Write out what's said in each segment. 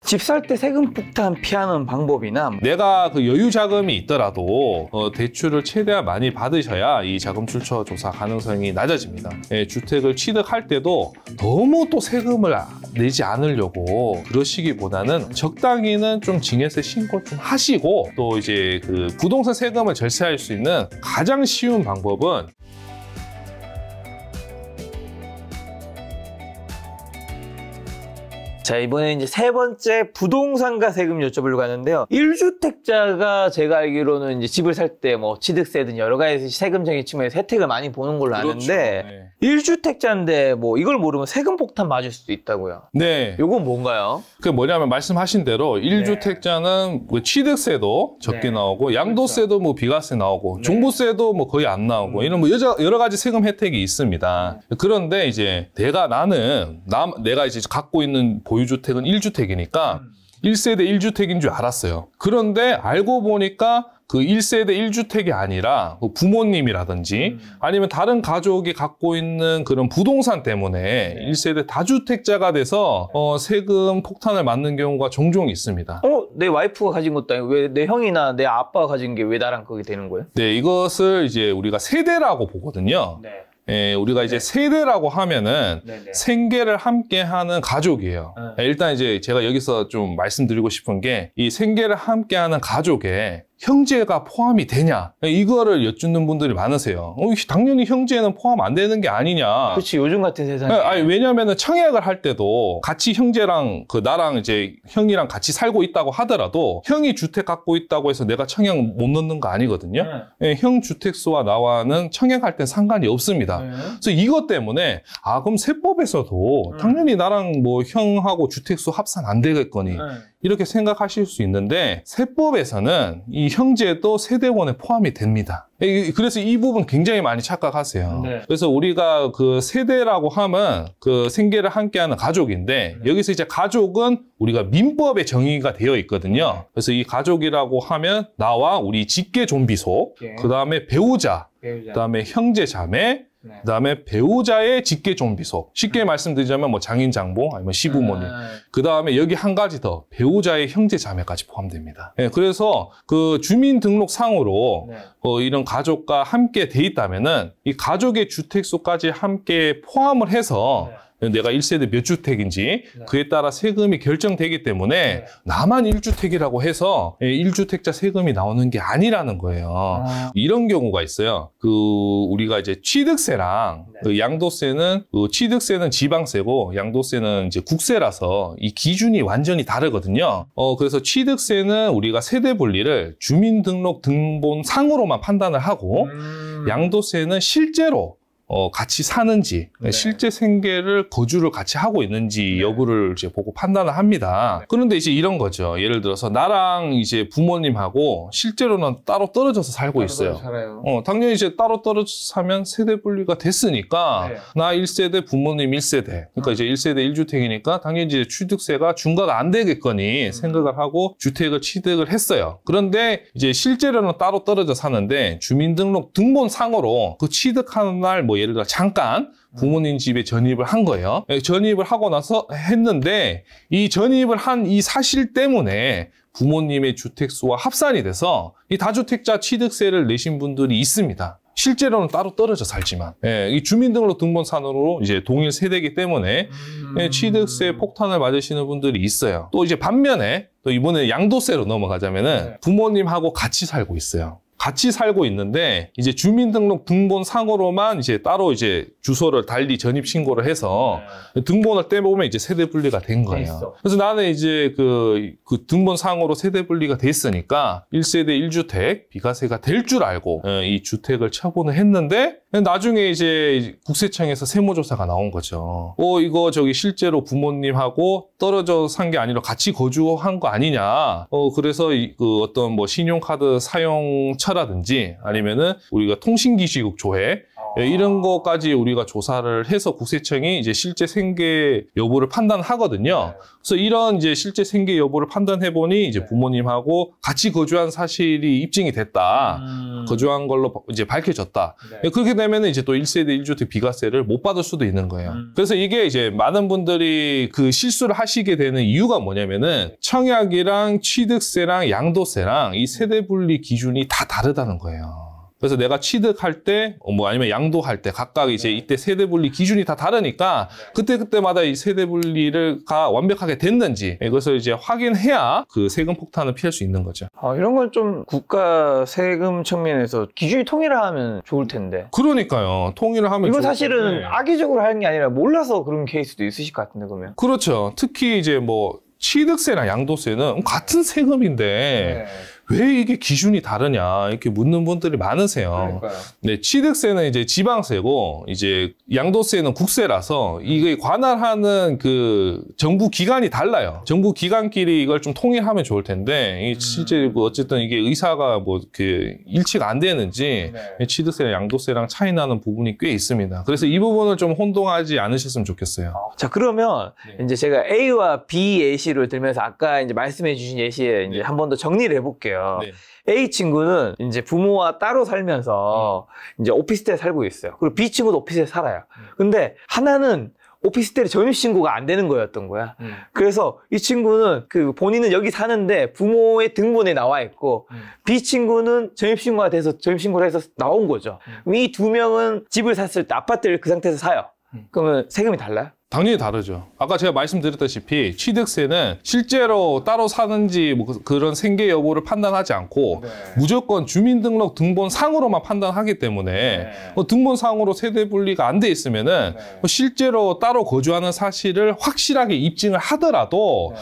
집 살 때 세금 폭탄 피하는 방법이나 내가 그 여유 자금이 있더라도 대출을 최대한 많이 받으셔야 이 자금 출처 조사 가능성이 낮아집니다. 예, 주택을 취득할 때도 너무 또 세금을 내지 않으려고 그러시기보다는 적당히는 좀 증여세 신고 좀 하시고, 또 이제 그 부동산 세금을 절세할 수 있는 가장 쉬운 방법은 자, 이번에 이제 세 번째 부동산가 세금 여쭤보려고 하는데요. 1주택자가 제가 알기로는 이제 집을 살 때 뭐 취득세든 여러 가지 세금적인 측면에서 혜택을 많이 보는 걸로 그렇죠. 아는데, 네. 1주택자인데 뭐 이걸 모르면 세금 폭탄 맞을 수도 있다고요. 네. 요건 뭔가요? 그 뭐냐면 말씀하신 대로 1주택자는 뭐 취득세도 적게 나오고, 양도세도 뭐 비과세 나오고, 종부세도 뭐 거의 안 나오고, 이런 뭐 여러 가지 세금 혜택이 있습니다. 그런데 이제 내가 이제 갖고 있는 보유주택은 1주택이니까 1세대 1주택인 줄 알았어요. 그런데 알고 보니까 그 1세대 1주택이 아니라 부모님이라든지 아니면 다른 가족이 갖고 있는 그런 부동산 때문에 1세대 다주택자가 돼서 세금 폭탄을 맞는 경우가 종종 있습니다. 내 와이프가 가진 것도 아니고 왜 내 형이나 내 아빠가 가진 게 왜 나랑 그게 되는 거예요? 네, 이것을 이제 우리가 세대라고 보거든요. 네. 예, 우리가 이제 세대라고 하면은 생계를 함께 하는 가족이에요. 일단 이제 제가 여기서 좀 말씀드리고 싶은 게, 이 생계를 함께 하는 가족에 형제가 포함이 되냐, 이거를 여쭙는 분들이 많으세요. 당연히 형제는 포함 안 되는 게 아니냐. 그렇지, 요즘 같은 세상에. 아니, 왜냐면은 청약을 할 때도 같이 형제랑 나랑 이제 형이랑 같이 살고 있다고 하더라도 형이 주택 갖고 있다고 해서 내가 청약 못 넣는 거 아니거든요. 예, 형 주택수와 나와는 청약할 땐 상관이 없습니다. 그래서 이것 때문에 그럼 세법에서도 당연히 나랑 뭐 형하고 주택수 합산 안 되겠거니 이렇게 생각하실 수 있는데, 세법에서는 이 형제도 세대원에 포함이 됩니다. 그래서 이 부분 굉장히 많이 착각하세요. 그래서 우리가 그 세대라고 하면 그 생계를 함께하는 가족인데, 여기서 이제 가족은 우리가 민법에 정의가 되어 있거든요. 그래서 이 가족이라고 하면 나와 우리 직계 좀비속, 그 다음에 배우자, 그 다음에 형제 자매, 그 다음에 배우자의 직계 좀비속, 쉽게 말씀드리자면 뭐 장인 장모 아니면 시부모님, 그 다음에 여기 한 가지 더, 배우자의 형제 자매까지 포함됩니다. 네, 그래서 그 주민등록상으로 이런 가족과 함께 돼 있다면은 이 가족의 주택수까지 함께 포함을 해서 내가 1세대 몇 주택인지 그에 따라 세금이 결정되기 때문에 나만 1주택이라고 해서 1주택자 세금이 나오는 게 아니라는 거예요. 이런 경우가 있어요. 우리가 이제 취득세랑 그 양도세는, 취득세는 지방세고 양도세는 이제 국세라서 이 기준이 완전히 다르거든요. 그래서 취득세는 우리가 세대 분리를 주민등록 등본상으로만 판단을 하고, 양도세는 실제로 같이 사는지, 실제 생계를 거주를 같이 하고 있는지 여부를 이제 보고 판단을 합니다. 그런데 이제 이런 거죠. 예를 들어서 나랑 이제 부모님하고 실제로는 따로 떨어져서 살고 있어요. 당연히 이제 따로 떨어져서 살면 세대 분리가 됐으니까 나 1세대, 부모님 1세대. 그러니까 이제 1세대 1주택이니까 당연히 이제 취득세가 중과가 안 되겠거니 생각을 하고 주택을 취득을 했어요. 그런데 이제 실제로는 따로 떨어져 사는데 주민등록 등본상으로 그 취득하는 날 뭐 예를 들어 잠깐 부모님 집에 전입을 한 거예요. 전입을 하고 나서 했는데, 이 전입을 한 이 사실 때문에 부모님의 주택수와 합산이 돼서 이 다주택자 취득세를 내신 분들이 있습니다. 실제로는 따로 떨어져 살지만, 이 주민등록 등본상으로 이제 동일 세대이기 때문에 취득세 폭탄을 맞으시는 분들이 있어요. 또 이제 반면에 또 이번에 양도세로 넘어가자면은 부모님하고 같이 살고 있어요. 같이 살고 있는데 이제 주민등록 등본상으로만 이제 따로 이제 주소를 달리 전입 신고를 해서 등본을 떼보면 이제 세대 분리가 된 거예요. 그래서 나는 이제 그 등본상으로 세대 분리가 됐으니까 1세대 1주택 비과세가 될 줄 알고 이 주택을 처분을 했는데, 나중에 이제 국세청에서 세무조사가 나온 거죠. 이거 실제로 부모님하고 떨어져 산 게 아니라 같이 거주한 거 아니냐. 그래서 그 어떤 뭐 신용카드 사용처라든지 아니면은 우리가 통신기시국 조회, 이런 것까지 우리가 조사를 해서 국세청이 이제 실제 생계 여부를 판단하거든요. 그래서 이런 이제 실제 생계 여부를 판단해 보니 이제 부모님하고 같이 거주한 사실이 입증이 됐다. 거주한 걸로 이제 밝혀졌다. 그렇게 되면 이제 또 1세대 1주택 비과세를 못 받을 수도 있는 거예요. 그래서 이게 이제 많은 분들이 그 실수를 하시게 되는 이유가 뭐냐면은 청약이랑 취득세랑 양도세랑 이 세대 분리 기준이 다 다르다는 거예요. 그래서 내가 취득할 때, 뭐 아니면 양도할 때 각각 이제 이때 세대 분리 기준이 다 다르니까 그때마다 이 세대 분리가 완벽하게 됐는지 그래서 이제 확인해야 그 세금 폭탄을 피할 수 있는 거죠. 이런 건 좀 국가 세금 측면에서 기준이 통일하면 좋을 텐데. 그러니까요. 통일을 하면 이건 좋을 사실은 텐데. 악의적으로 하는 게 아니라 몰라서 그런 케이스도 있으실 것 같은데 그러면. 그렇죠. 특히 이제 뭐 취득세나 양도세는 같은 세금인데 왜 이게 기준이 다르냐 이렇게 묻는 분들이 많으세요. 그러니까요. 네, 취득세는 이제 지방세고 이제 양도세는 국세라서 이게 관할하는 그 정부 기관이 달라요. 정부 기관끼리 이걸 좀 통일하면 좋을 텐데 이게 실제 뭐 어쨌든 이게 의사가 뭐 그 일치가 안 되는지 취득세랑 양도세랑 차이 나는 부분이 꽤 있습니다. 그래서 이 부분을 좀 혼동하지 않으셨으면 좋겠어요. 자, 그러면 이제 제가 A와 B 예시를 들면서 아까 이제 말씀해 주신 예시에 이제 한 번 더 정리를 해볼게요. 네. A 친구는 이제 부모와 따로 살면서 이제 오피스텔에 살고 있어요. 그리고 B 친구도 오피스텔에 살아요. 근데 하나는 오피스텔에 전입신고가 안 되는 거였던 거야. 그래서 이 친구는 그 본인은 여기 사는데 부모의 등본에 나와 있고 B 친구는 전입신고가 돼서 전입신고를 해서 나온 거죠. 이 두 명은 집을 샀을 때 아파트를 그 상태에서 사요. 그러면 세금이 달라요? 당연히 다르죠. 아까 제가 말씀드렸다시피 취득세는 실제로 따로 사는지 뭐 그런 생계 여부를 판단하지 않고 무조건 주민등록 등본상으로만 판단하기 때문에 등본상으로 세대 분리가 안 돼 있으면은 실제로 따로 거주하는 사실을 확실하게 입증을 하더라도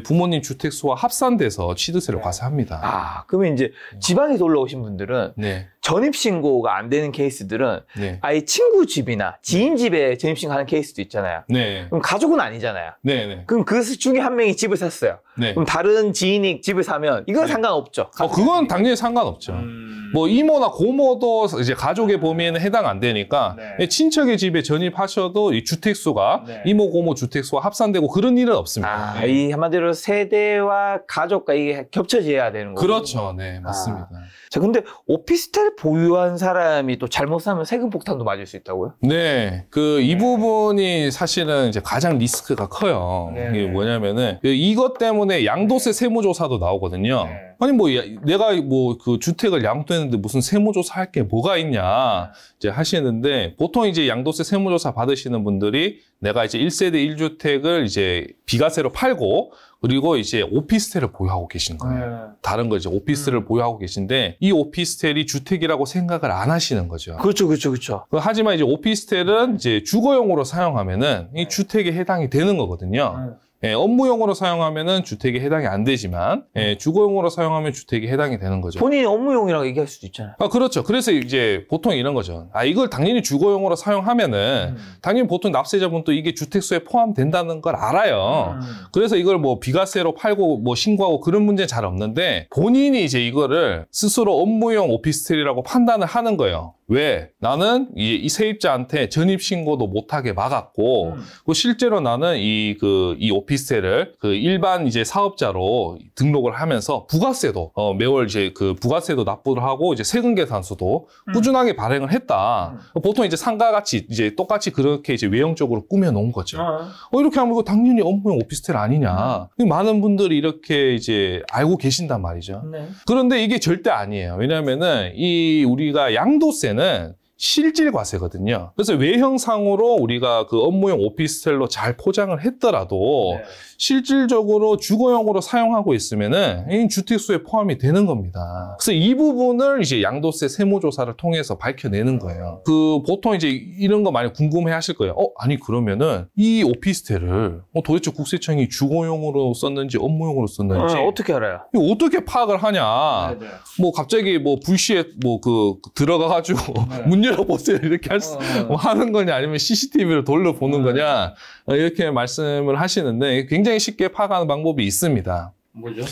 부모님 주택수와 합산돼서 취득세를 과세합니다. 그러면 이제 지방에서 올라오신 분들은 네. 전입신고가 안 되는 케이스들은 네. 아예 친구 집이나 지인 집에 전입신고하는 케이스도 있잖아요. 네. 그럼 가족은 아니잖아요. 네. 네. 그럼 그 중에 한 명이 집을 샀어요. 네. 그럼 다른 지인이 집을 사면 이건 상관없죠. 그건 당연히 상관없죠. 뭐 이모나 고모도 이제 가족의 범위에는 해당 안 되니까 친척의 집에 전입하셔도 이 주택수가 이모 고모 주택수와 합산되고 그런 일은 없습니다. 이 한마디로 세대와 가족과 이게 겹쳐져야 되는 거죠. 그렇죠. 네, 맞습니다. 자, 근데 오피스텔 보유한 사람이 또 잘못 사면 세금 폭탄도 맞을 수 있다고요? 네, 이 부분이 사실은 이제 가장 리스크가 커요. 이게 뭐냐면은 이것 때문에 양도세 세무조사도 나오거든요. 아니 뭐 내가 뭐 그 주택을 양도했는데 무슨 세무조사 할 게 뭐가 있냐 이제 하시는데 보통 이제 양도세 세무조사 받으시는 분들이 내가 이제 1세대 1주택을 이제 비과세로 팔고 그리고 이제 오피스텔을 보유하고 계신 거예요. 다른 거 이제 오피스텔을 보유하고 계신데 이 오피스텔이 주택이라고 생각을 안 하시는 거죠. 그렇죠, 그렇죠, 그렇죠. 하지만 이제 오피스텔은 이제 주거용으로 사용하면은 이 주택에 해당이 되는 거거든요. 업무용으로 사용하면은 주택에 해당이 안 되지만 주거용으로 사용하면 주택에 해당이 되는 거죠. 본인이 업무용이라고 얘기할 수도 있잖아요. 그렇죠. 그래서 이제 보통 이런 거죠. 이걸 당연히 주거용으로 사용하면은 당연히 보통 납세자분도 이게 주택수에 포함된다는 걸 알아요. 그래서 이걸 뭐 비과세로 팔고 뭐 신고하고 그런 문제는 잘 없는데 본인이 이제 이거를 스스로 업무용 오피스텔이라고 판단을 하는 거예요. 왜? 나는 이 세입자한테 전입신고도 못하게 막았고, 실제로 나는 이 오피스텔을 일반 이제 사업자로 등록을 하면서 부가세도, 매월 이제 부가세도 납부를 하고, 이제 세금 계산서도 꾸준하게 발행을 했다. 보통 이제 상가 같이 이제 똑같이 그렇게 이제 외형적으로 꾸며놓은 거죠. 이렇게 하면 이거 당연히 업무용 오피스텔 아니냐. 많은 분들이 이렇게 이제 알고 계신단 말이죠. 그런데 이게 절대 아니에요. 왜냐면은 우리가 양도세 는 실질 과세거든요. 그래서 외형상으로 우리가 그 업무용 오피스텔로 잘 포장을 했더라도 실질적으로 주거용으로 사용하고 있으면은 이 주택수에 포함이 되는 겁니다. 그래서 이 부분을 이제 양도세 세무조사를 통해서 밝혀내는 거예요. 보통 이제 이런 거 많이 궁금해 하실 거예요. 아니 그러면은 이 오피스텔을 도대체 국세청이 주거용으로 썼는지 업무용으로 썼는지 어떻게 알아요? 이거 어떻게 파악을 하냐? 뭐 갑자기 뭐 불시에 뭐 들어가가지고 문 열어보세요 이렇게 하는 거냐 아니면 CCTV를 돌려보는 거냐 이렇게 말씀을 하시는데 굉장히 쉽게 파악하는 방법이 있습니다. 뭐죠?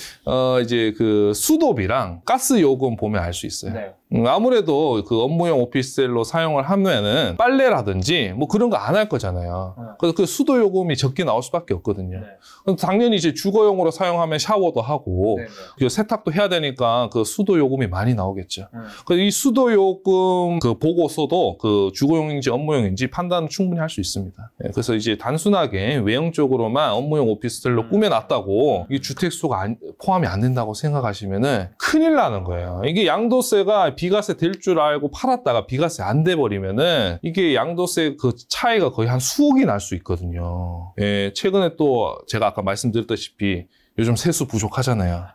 이제 그 수도비랑 가스 요금 보면 알 수 있어요. 네. 아무래도 그 업무용 오피스텔로 사용을 하면은 빨래라든지 뭐 그런 거 안 할 거잖아요. 그래서 그 수도 요금이 적게 나올 수밖에 없거든요. 네. 그럼 당연히 이제 주거용으로 사용하면 샤워도 하고 네, 네. 그 세탁도 해야 되니까 그 수도 요금이 많이 나오겠죠. 그래서 이 수도 요금 그 보고서도 그 주거용인지 업무용인지 판단은 충분히 할 수 있습니다. 그래서 이제 단순하게 외형적으로만 업무용 오피스텔로 꾸며놨다고 이 주택수가 포함이 안 된다고 생각하시면은 큰일 나는 거예요. 이게 양도세가 비과세 될 줄 알고 팔았다가 비과세 안 돼 버리면은 이게 양도세 그 차이가 거의 한 수억이 날 수 있거든요. 최근에 또 제가 아까 말씀드렸다시피 요즘 세수 부족하잖아요.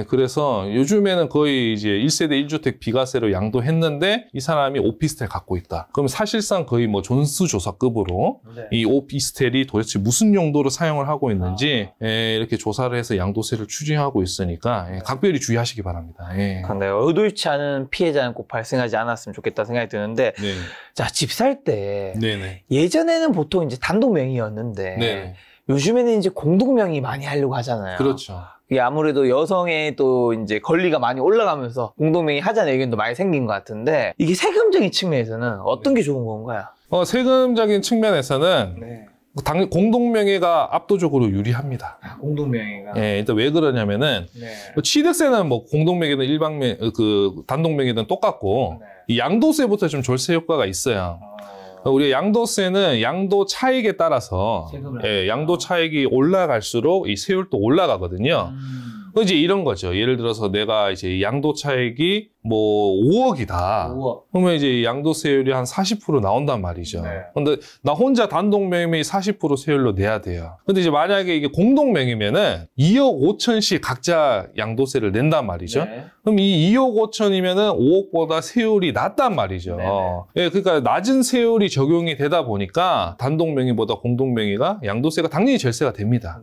그래서 요즘에는 거의 이제 1세대 1주택 비과세로 양도했는데 이 사람이 오피스텔 갖고 있다. 그럼 사실상 거의 뭐 전수조사급으로 네. 이 오피스텔이 도대체 무슨 용도로 사용을 하고 있는지 이렇게 조사를 해서 양도세를 추징하고 있으니까 각별히 주의하시기 바랍니다. 그런데요. 의도치 않은 피해자는 꼭 발생하지 않았으면 좋겠다 생각이 드는데, 네. 자, 집 살 때 네네. 예전에는 보통 이제 단독 명의였는데 네. 요즘에는 이제 공동 명의 많이 하려고 하잖아요. 그렇죠. 이게 아무래도 여성의 또 이제 권리가 많이 올라가면서 공동 명의 하자는 의견도 많이 생긴 것 같은데, 이게 세금적인 측면에서는 어떤 게 좋은 건가요? 세금적인 측면에서는 네. 당연히 공동명의가 압도적으로 유리합니다. 공동 명의가. 일단 왜 그러냐면은 네. 취득세는 뭐 공동명의든 단독명의든 똑같고 네. 이 양도세부터 좀 졸세 효과가 있어요. 우리 양도세는 양도 차익에 따라서 양도 차익이 올라갈수록 이 세율도 올라가거든요. 이제 이런 거죠. 예를 들어서 내가 이제 양도 차익이 뭐 5억이다. 5억. 그러면 이제 양도세율이 한 40% 나온단 말이죠. 네. 근데 나 혼자 단독명의 40% 세율로 내야 돼요. 근데 이제 만약에 이게 공동명의면은 2억 5천씩 각자 양도세를 낸단 말이죠. 네. 그럼 이 2억 5천이면은 5억보다 세율이 낮단 말이죠. 그러니까 낮은 세율이 적용이 되다 보니까 단독명의보다 공동명의가 양도세가 당연히 절세가 됩니다.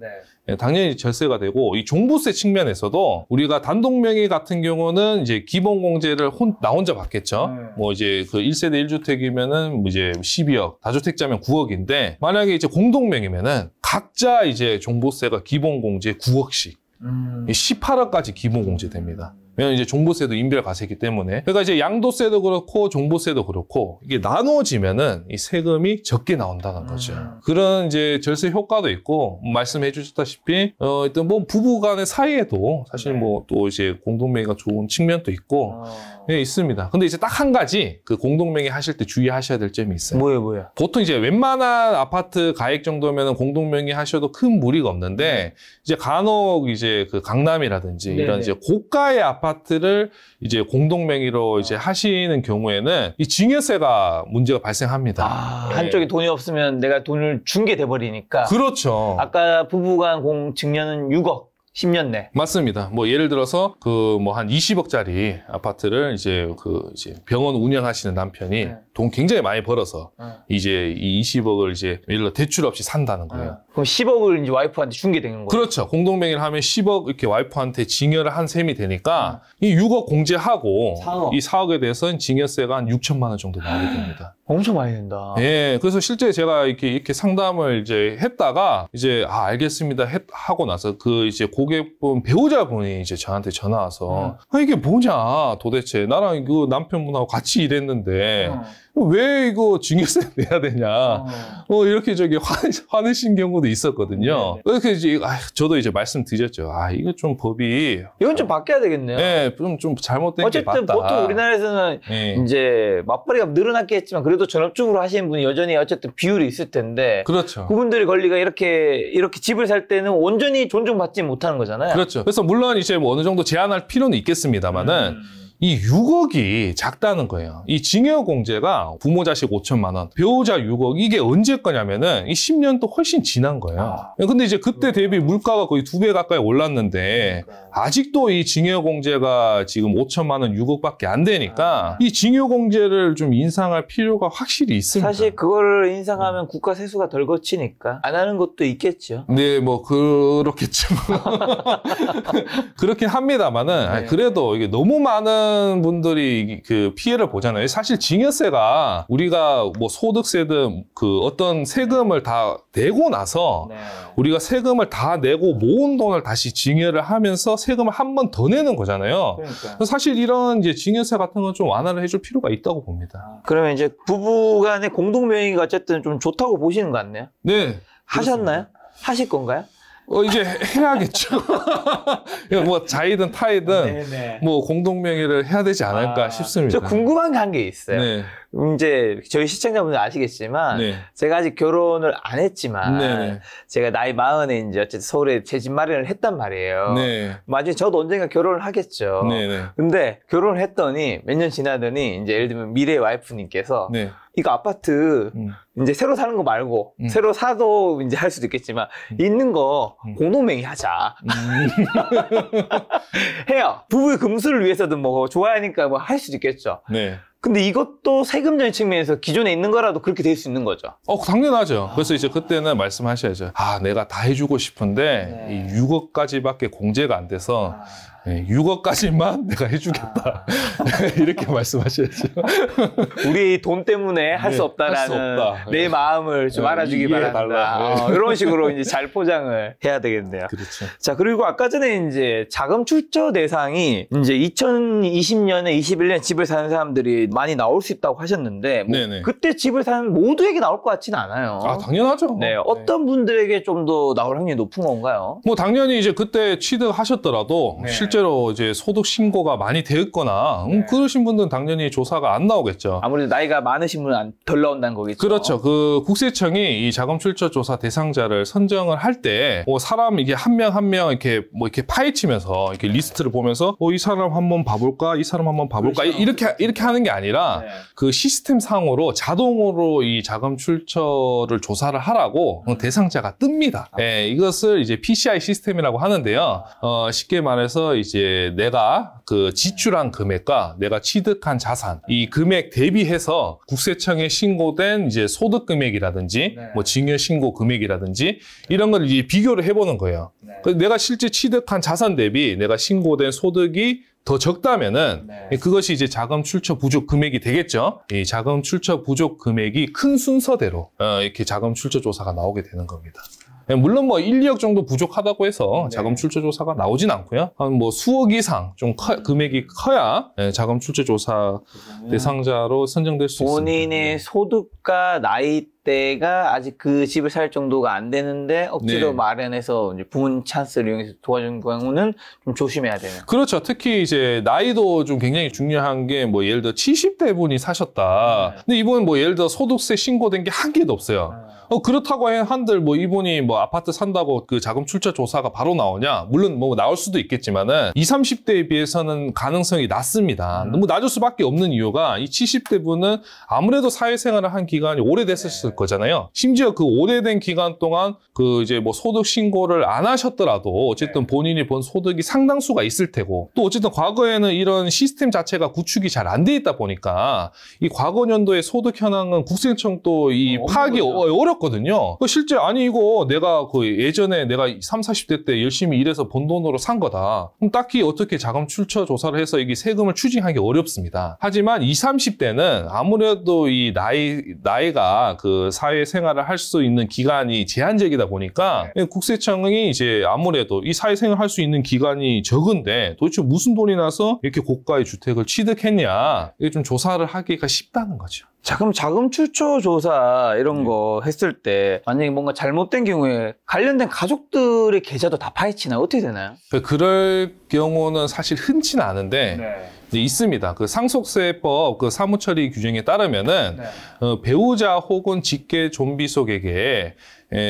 당연히 절세가 되고, 이 종부세 측면에서도 우리가 단독명의 같은 경우는 이제 기본공제를 나 혼자 받겠죠. 뭐 이제 그 1세대 1주택이면은 뭐 이제 12억, 다주택자면 9억인데, 만약에 이제 공동명의면은 각자 이제 종부세가 기본공제 9억씩, 18억까지 기본공제 됩니다. 왜냐면 이제 종부세도 인별과세이기 때문에. 그러니까 이제 양도세도 그렇고 종부세도 그렇고 이게 나눠지면은 이 세금이 적게 나온다는 거죠. 그런 이제 절세 효과도 있고, 말씀해 주셨다시피 일단 뭐 부부 간의 사이에도 사실 뭐 또 이제 공동명의가 좋은 측면도 있고 있습니다. 근데 이제 딱 한 가지 그 공동명의 하실 때 주의하셔야 될 점이 있어요. 뭐예요? 보통 이제 웬만한 아파트 가액 정도면은 공동명의 하셔도 큰 무리가 없는데, 이제 간혹 이제 그 강남이라든지 이런 이제 고가의 아파트를 이제 공동명의로 이제 하시는 경우에는 이 증여세가 문제가 발생합니다. 한쪽이 돈이 없으면 내가 돈을 준 게 돼버리니까. 그렇죠. 아까 부부간 증여는 6억. 10년 내. 맞습니다. 뭐 예를 들어서 그 뭐 한 20억짜리 아파트를 이제 병원 운영하시는 남편이 돈 굉장히 많이 벌어서 이제 이 20억을 이제 예를 들어 대출 없이 산다는 거예요. 그럼 10억을 이제 와이프한테 준 게 되는 거예요? 그렇죠. 공동명의를 하면 10억 이렇게 와이프한테 증여를 한 셈이 되니까 이 6억 공제하고 4억. 이 4억에 대해서는 증여세가 한 6천만 원 정도 나오게 됩니다. 엄청 많이 된다. 그래서 실제 제가 이렇게 상담을 이제 했다가 이제 알겠습니다 하고 나서 그 이제 고객분 배우자분이 이제 저한테 전화 와서 이게 뭐냐 도대체 나랑 그 남편분하고 같이 일했는데 왜 이거 증여세 내야 되냐 이렇게 화내신 경우도 있었거든요. 그래서 이제 저도 이제 말씀드렸죠. 이거 좀 법이 이건 좀 바뀌어야 되겠네요. 좀 잘못된 게 맞다. 어쨌든 보통 우리나라에서는 이제 맞벌이가 늘어났겠지만 그래도 전업주부로 하시는 분이 여전히 어쨌든 비율이 있을 텐데, 그렇죠. 그분들의 권리가 이렇게 집을 살 때는 온전히 존중받지 못하는 거잖아요. 그렇죠. 그래서 물론 이제 뭐 어느 정도 제한할 필요는 있겠습니다만은 이 6억이 작다는 거예요. 이 증여공제가 부모 자식 5천만 원, 배우자 6억, 이게 언제 거냐면은 이 10년 또 훨씬 지난 거예요. 근데 이제 그때 대비 물가가 거의 2배 가까이 올랐는데 아직도 이 증여공제가 지금 5천만 원, 6억밖에 안 되니까 이 증여공제를 좀 인상할 필요가 확실히 있습니다. 사실 그거를 인상하면 국가 세수가 덜 거치니까 안 하는 것도 있겠죠. 네, 뭐 그렇겠죠. 그렇긴 합니다만은 그래도 이게 너무 많은 많은 분들이 그 피해를 보잖아요. 사실 증여세가 우리가 뭐 소득세든 그 어떤 세금을 다 내고 나서 네. 우리가 세금을 다 내고 모은 돈을 다시 증여를 하면서 세금을 한 번 더 내는 거잖아요. 그러니까. 사실 이런 이제 증여세 같은 건 좀 완화를 해줄 필요가 있다고 봅니다. 그러면 이제 부부간의 공동명의가 어쨌든 좀 좋다고 보시는 것 같네요. 네. 하셨나요? 하실 건가요? 이제 해야겠죠. 뭐 자이든 타이든 네네. 뭐 공동명의를 해야 되지 않을까 싶습니다. 저 궁금한 게 한 게 있어요. 네. 이제 저희 시청자분들 아시겠지만 네. 제가 아직 결혼을 안 했지만 네. 제가 나이 40에 이제 어쨌든 서울에 제 집 마련을 했단 말이에요. 네. 나중에 저도 언젠가 결혼을 하겠죠. 네. 근데 결혼을 했더니 몇 년 지나더니 이제 예를 들면 미래의 와이프님께서 네. 이거 아파트 이제 새로 사는 거 말고 새로 사도 이제 할 수도 있겠지만 있는 거 공동명의 하자. 해요. 부부의 금수를 위해서든 뭐 좋아하니까 뭐 할 수도 있겠죠. 네. 근데 이것도 세금적인 측면에서 기존에 있는 거라도 그렇게 될 수 있는 거죠. 당연하죠. 그래서 이제 그때는 말씀하셔야죠. 내가 다 해주고 싶은데 네. 이 6억까지밖에 공제가 안 돼서 6억까지만 내가 해주겠다. 이렇게 말씀하셔야죠. 우리 돈 때문에 할 수 네, 없다라는 할수 없다. 내 마음을 좀 알아주기 이해해달라. 바란다. 이런 식으로 이제 잘 포장을 해야 되겠네요. 그렇죠. 자, 그리고 아까 전에 이제 자금 출처 대상이 이제 2020년에 21년 집을 사는 사람들이 많이 나올 수 있다고 하셨는데 뭐 네네. 그때 집을 사는 모두에게 나올 것 같지는 않아요. 당연하죠. 네, 어떤 분들에게 좀 더 나올 확률이 높은 건가요? 뭐 당연히 이제 그때 취득하셨더라도 네. 실제로 이제 소득 신고가 많이 되었거나 그러신 분들은 당연히 조사가 안 나오겠죠. 아무래도 나이가 많으신 분은 덜 나온다는 거겠죠. 그렇죠. 그 국세청이 이 자금 출처 조사 대상자를 선정을 할 때 뭐 사람 이게 한 명 한 명 이렇게 뭐 이렇게 파헤치면서 이렇게 리스트를 보면서 이 사람 한번 봐볼까, 이 사람 한번 봐볼까 그렇죠. 이렇게 하는 게 아니라 네. 그 시스템 상으로 자동으로 이 자금 출처를 조사를 하라고 대상자가 뜹니다. 이것을 이제 PCI 시스템이라고 하는데요. 쉽게 말해서 이제 내가 그 지출한 금액과 내가 취득한 자산 이 금액 대비해서 국세청에 신고된 이제 소득 금액이라든지 네. 뭐 증여 신고 금액이라든지 이런 걸 이제 비교를 해보는 거예요. 네. 그래서 내가 실제 취득한 자산 대비 내가 신고된 소득이 더 적다면은 네. 그것이 이제 자금 출처 부족 금액이 되겠죠. 이 자금 출처 부족 금액이 큰 순서대로 이렇게 자금 출처 조사가 나오게 되는 겁니다. 물론 뭐 1, 2억 정도 부족하다고 해서 네. 자금 출처 조사가 나오진 않고요. 한 뭐 수억 이상 좀 금액이 커야 자금 출처 조사 대상자로 선정될 수 있습니다. 본인의 소득과 나이대가 아직 그 집을 살 정도가 안 되는데 억지로 네. 마련해서 이제 부문 찬스를 이용해서 도와준 경우는 좀 조심해야 되는. 그렇죠. 특히 이제 나이도 좀 굉장히 중요한 게 뭐 예를 들어 70대 분이 사셨다. 네. 근데 이분 뭐 예를 들어 소득세 신고된 게 한 개도 없어요. 그렇다고 한들 뭐 이분이 뭐 아파트 산다고 그 자금 출처 조사가 바로 나오냐? 물론 뭐 나올 수도 있겠지만은 20, 30대에 비해서는 가능성이 낮습니다. 너무 낮을 수밖에 없는 이유가 이 70대 분은 아무래도 사회생활을 한 기간이 오래됐을 거잖아요. 심지어 그 오래된 기간 동안 그 이제 뭐 소득 신고를 안 하셨더라도 어쨌든 본인이 번 소득이 상당수가 있을 테고 또 어쨌든 과거에는 이런 시스템 자체가 구축이 잘 안 돼 있다 보니까 이 과거 년도의 소득 현황은 국세청 또 이 파악이 어렵거든요. 실제 아니 이거 내가 그 예전에 내가 30, 40대 때 열심히 일해서 번 돈으로 산 거다. 그럼 딱히 어떻게 자금 출처 조사를 해서 이게 세금을 추징하기 어렵습니다. 하지만 20, 30대는 아무래도 이 나이가 그 사회 생활을 할 수 있는 기간이 제한적이다 보니까 국세청이 이제 아무래도 이 사회 생활을 할 수 있는 기간이 적은데 도대체 무슨 돈이 나서 이렇게 고가의 주택을 취득했냐 이게 좀 조사를 하기가 쉽다는 거죠. 자, 그럼 자금 출처 조사 이런 거 했을 때 만약에 뭔가 잘못된 경우에 관련된 가족들의 계좌도 다 파헤치나요? 어떻게 되나요? 그럴 경우는 사실 흔치는 않은데 네. 있습니다. 그 상속세법 그 사무처리 규정에 따르면은 배우자 혹은 직계 존비속에게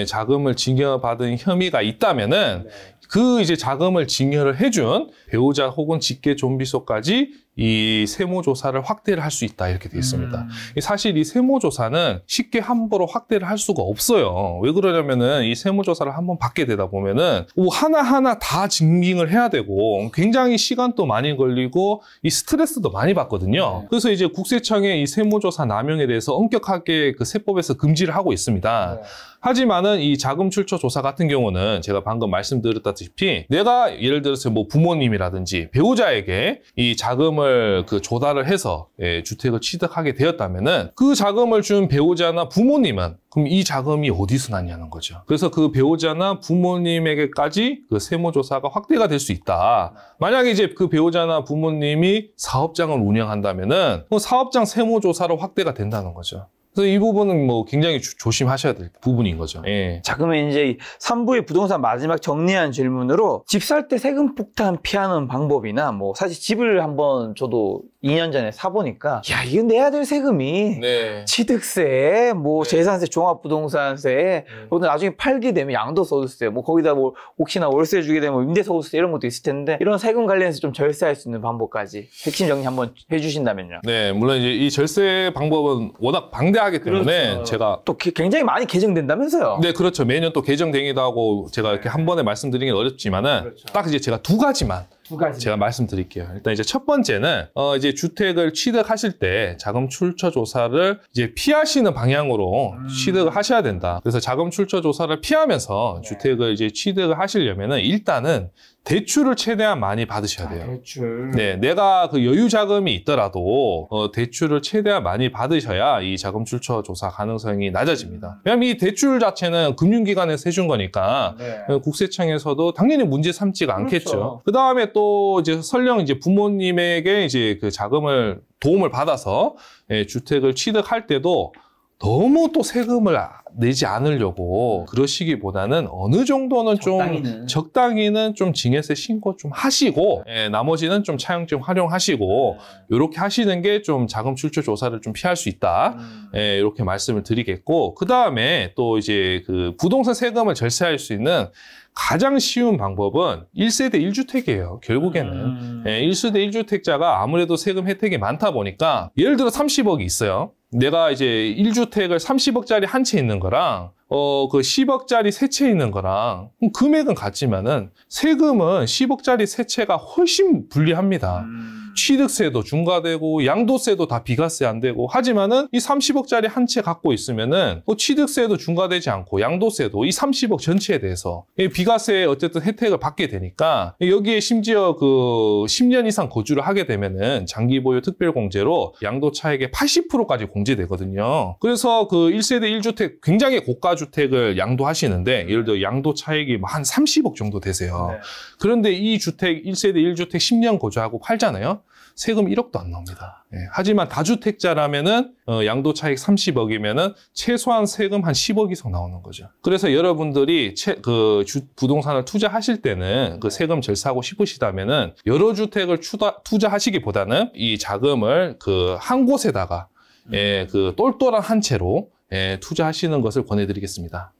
자금을 증여받은 혐의가 있다면은 그 이제 자금을 증여를 해준 배우자 혹은 직계 존비속까지 이 세무조사를 확대를 할 수 있다 이렇게 되어 있습니다. 사실 이 세무조사는 쉽게 함부로 확대를 할 수가 없어요. 왜 그러냐면은 이 세무조사를 한번 받게 되다 보면은 하나하나 다 증빙을 해야 되고 굉장히 시간도 많이 걸리고 이 스트레스도 많이 받거든요. 그래서 이제 국세청의 이 세무조사 남용에 대해서 엄격하게 그 세법에서 금지를 하고 있습니다. 하지만은 이 자금 출처 조사 같은 경우는 제가 방금 말씀드렸다시피 내가 예를 들어서 뭐 부모님이라든지 배우자에게 이 자금을 자금을 그 조달을 해서 주택을 취득하게 되었다면은 그 자금을 준 배우자나 부모님은 그럼 이 자금이 어디서 났냐는 거죠. 그래서 그 배우자나 부모님에게까지 그 세무조사가 확대가 될 수 있다. 만약에 이제 그 배우자나 부모님이 사업장을 운영한다면은 그 사업장 세무조사로 확대가 된다는 거죠. 그래서 이 부분은 뭐 굉장히 조심하셔야 될 부분인 거죠. 예. 자, 그러면 이제 3부의 부동산 마지막 정리한 질문으로 집 살 때 세금 폭탄 피하는 방법이나 뭐 사실 집을 한번 저도 2년 전에 사보니까 야, 이거 내야 될 세금이 네. 취득세, 뭐 네. 재산세, 종합부동산세, 또 나중에 팔게 되면 양도소득세, 뭐 거기다 뭐 혹시나 월세 주게 되면 임대소득세 이런 것도 있을 텐데 이런 세금 관련해서 좀 절세할 수 있는 방법까지 핵심 정리 한번 해주신다면요. 네, 물론 이제 이 절세 방법은 워낙 방대하기 때문에 그렇죠. 제가 또 굉장히 많이 개정된다면서요. 네, 그렇죠. 매년 또 개정되기도 하고 제가 이렇게 한 번에 말씀드리긴 어렵지만은 그렇죠. 딱 이제 제가 두 가지만 두 가지. 제가 말씀드릴게요. 일단 이제 첫 번째는 이제 주택을 취득하실 때 자금 출처 조사를 이제 피하시는 방향으로 취득을 하셔야 된다. 그래서 자금 출처 조사를 피하면서 주택을 이제 취득을 하시려면은 일단은 대출을 최대한 많이 받으셔야 돼요. 대출. 네, 내가 그 여유 자금이 있더라도 대출을 최대한 많이 받으셔야 이 자금 출처 조사 가능성이 낮아집니다. 왜냐하면 이 대출 자체는 금융기관에서 해준 거니까 네. 국세청에서도 당연히 문제 삼지가 않겠죠. 그렇죠. 그 다음에 또 이제 설령 이제 부모님에게 이제 그 자금을 도움을 받아서 주택을 취득할 때도 너무 또 세금을 내지 않으려고 그러시기보다는 어느 정도는 적당히는 좀 증여세 신고 좀 하시고 나머지는 좀 차용증 활용하시고 이렇게 하시는 게 좀 자금 출처 조사를 좀 피할 수 있다. 이렇게 말씀을 드리겠고 그 다음에 또 이제 그 부동산 세금을 절세할 수 있는 가장 쉬운 방법은 1세대 1주택이에요. 결국에는 1세대 1주택자가 아무래도 세금 혜택이 많다 보니까 예를 들어 30억이 있어요. 내가 이제 1주택을 30억짜리 한 채 있는 거랑 그 10억짜리 세 채 있는 거랑 금액은 같지만은 세금은 10억짜리 세 채가 훨씬 불리합니다. 취득세도 중과되고 양도세도 다 비과세 안 되고 하지만은 이 30억짜리 한 채 갖고 있으면은 취득세도 중과되지 않고 양도세도 이 30억 전체에 대해서 비과세 어쨌든 혜택을 받게 되니까 여기에 심지어 그 10년 이상 거주를 하게 되면은 장기 보유 특별공제로 양도 차익의 80%까지 공제되거든요. 그래서 그 1세대 1주택 굉장히 고가 주택을 양도하시는데 예를 들어 양도 차익이 한 30억 정도 되세요. 네. 그런데 이 주택 1세대 1주택 10년 거주하고 팔잖아요. 세금 1억도 안 나옵니다. 하지만 다주택자라면은 양도 차익 30억이면은 최소한 세금 한 10억 이상 나오는 거죠. 그래서 여러분들이 부동산을 투자하실 때는 그 세금 절세하고 싶으시다면은 여러 주택을 투자하시기보다는 이 자금을 그 한 곳에다가 그 똘똘한 한 채로 투자하시는 것을 권해드리겠습니다.